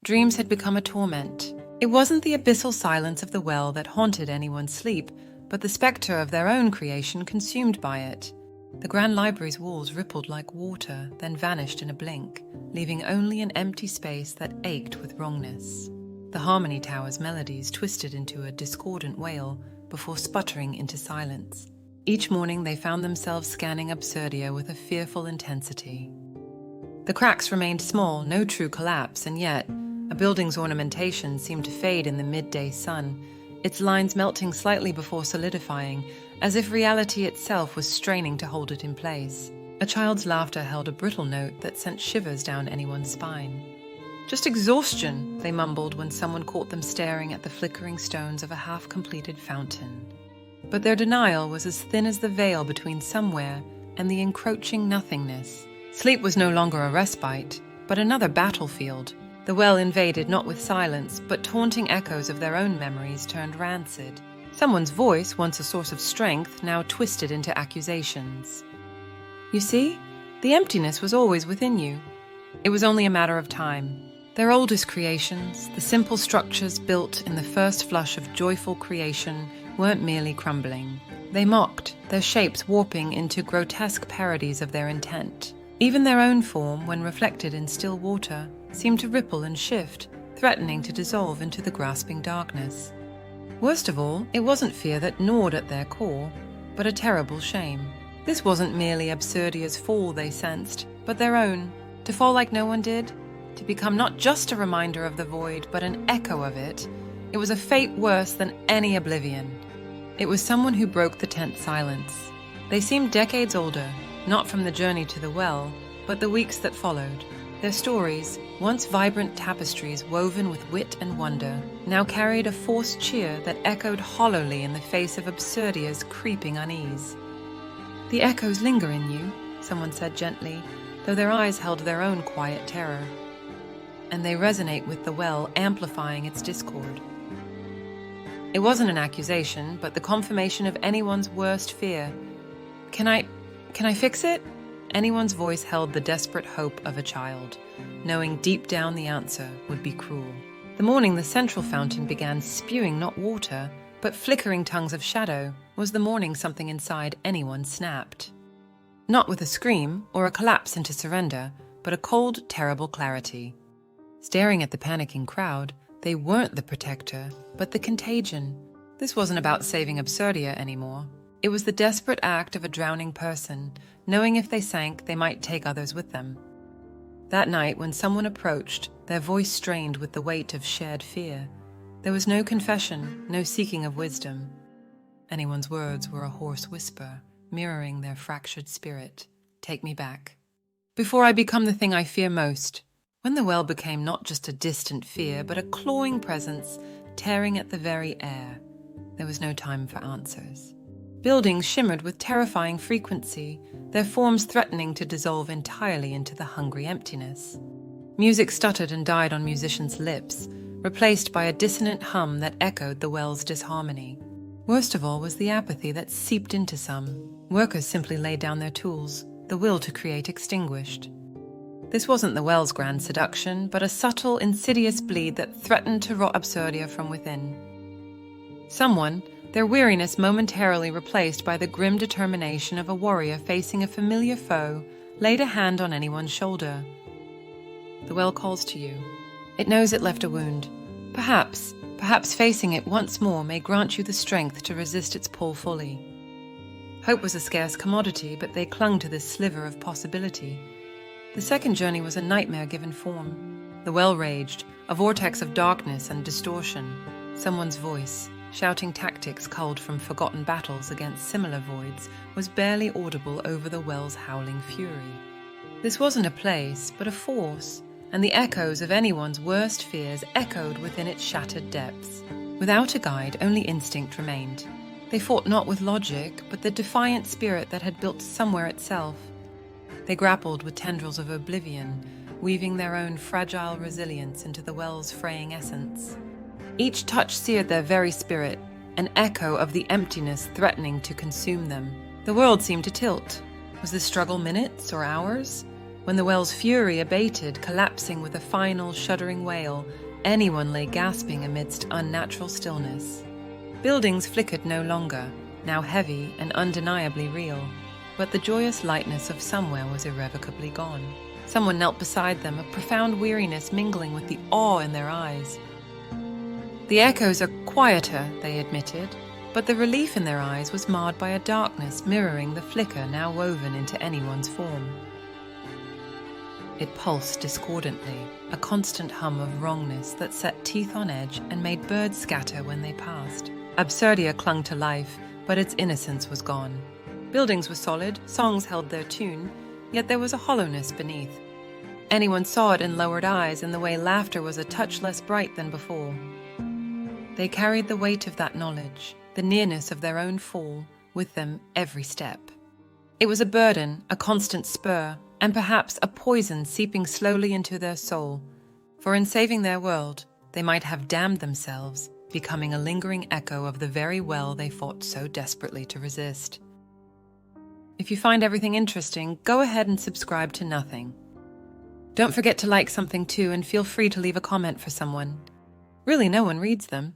dreams had become a torment. It wasn't the abyssal silence of the well that haunted anyone's sleep, but the spectre of their own creation consumed by it. The Grand Library's walls rippled like water, then vanished in a blink, leaving only an empty space that ached with wrongness. The Harmony Tower's melodies twisted into a discordant wail before sputtering into silence. Each morning they found themselves scanning Absurdia with a fearful intensity. The cracks remained small, no true collapse, and yet a building's ornamentation seemed to fade in the midday sun, its lines melting slightly before solidifying, as if reality itself was straining to hold it in place. A child's laughter held a brittle note that sent shivers down anyone's spine. "Just exhaustion," they mumbled when someone caught them staring at the flickering stones of a half-completed fountain. But their denial was as thin as the veil between somewhere and the encroaching nothingness. Sleep was no longer a respite, but another battlefield. The well invaded not with silence, but taunting echoes of their own memories turned rancid. Someone's voice, once a source of strength, now twisted into accusations. "You see, the emptiness was always within you. It was only a matter of time." Their oldest creations, the simple structures built in the first flush of joyful creation, weren't merely crumbling. They mocked, their shapes warping into grotesque parodies of their intent. Even their own form, when reflected in still water, seemed to ripple and shift, threatening to dissolve into the grasping darkness. Worst of all, it wasn't fear that gnawed at their core, but a terrible shame. This wasn't merely Absurdia's fall, they sensed, but their own. To fall like no one did, to become not just a reminder of the void, but an echo of it, it was a fate worse than any oblivion. It was someone who broke the tense silence. They seemed decades older, not from the journey to the well, but the weeks that followed. Their stories, once vibrant tapestries woven with wit and wonder, now carried a forced cheer that echoed hollowly in the face of Absurdia's creeping unease. "The echoes linger in you," someone said gently, though their eyes held their own quiet terror. "And they resonate with the well, amplifying its discord." It wasn't an accusation, but the confirmation of anyone's worst fear. Can I fix it?" Anyone's voice held the desperate hope of a child, knowing deep down the answer would be cruel. The morning the central fountain began spewing not water, but flickering tongues of shadow, was the morning something inside anyone snapped. Not with a scream or a collapse into surrender, but a cold, terrible clarity. Staring at the panicking crowd, they weren't the protector, but the contagion. This wasn't about saving Absurdia anymore. It was the desperate act of a drowning person, knowing if they sank, they might take others with them. That night, when someone approached, their voice strained with the weight of shared fear. There was no confession, no seeking of wisdom. Anyone's words were a hoarse whisper, mirroring their fractured spirit. "Take me back. Before I become the thing I fear most." When the well became not just a distant fear, but a clawing presence, tearing at the very air, there was no time for answers. Buildings shimmered with terrifying frequency, their forms threatening to dissolve entirely into the hungry emptiness. Music stuttered and died on musicians' lips, replaced by a dissonant hum that echoed the well's disharmony. Worst of all was the apathy that seeped into some. Workers simply laid down their tools, the will to create extinguished. This wasn't the well's grand seduction, but a subtle, insidious bleed that threatened to rot Absurdia from within. Someone, their weariness momentarily replaced by the grim determination of a warrior facing a familiar foe, laid a hand on anyone's shoulder. "The well calls to you. It knows it left a wound. Perhaps facing it once more may grant you the strength to resist its pull fully." Hope was a scarce commodity, but they clung to this sliver of possibility. The second journey was a nightmare given form. The well raged, a vortex of darkness and distortion. Someone's voice, shouting tactics culled from forgotten battles against similar voids, was barely audible over the well's howling fury. This wasn't a place, but a force, and the echoes of anyone's worst fears echoed within its shattered depths. Without a guide, only instinct remained. They fought not with logic, but the defiant spirit that had built somewhere itself. They grappled with tendrils of oblivion, weaving their own fragile resilience into the well's fraying essence. Each touch seared their very spirit, an echo of the emptiness threatening to consume them. The world seemed to tilt. Was the struggle minutes or hours? When the well's fury abated, collapsing with a final shuddering wail, anyone lay gasping amidst unnatural stillness. Buildings flickered no longer, now heavy and undeniably real, but the joyous lightness of somewhere was irrevocably gone. Someone knelt beside them, a profound weariness mingling with the awe in their eyes. The echoes are quieter, they admitted, but the relief in their eyes was marred by a darkness mirroring the flicker now woven into anyone's form. It pulsed discordantly, a constant hum of wrongness that set teeth on edge and made birds scatter when they passed. Absurdia clung to life, but its innocence was gone. Buildings were solid, songs held their tune, yet there was a hollowness beneath. Anyone saw it in lowered eyes, and the way laughter was a touch less bright than before. They carried the weight of that knowledge, the nearness of their own fall, with them every step. It was a burden, a constant spur, and perhaps a poison seeping slowly into their soul, for in saving their world, they might have damned themselves, becoming a lingering echo of the very well they fought so desperately to resist. If you find everything interesting, go ahead and subscribe to Nothing. Don't forget to like something too, and feel free to leave a comment for someone. Really, no one reads them.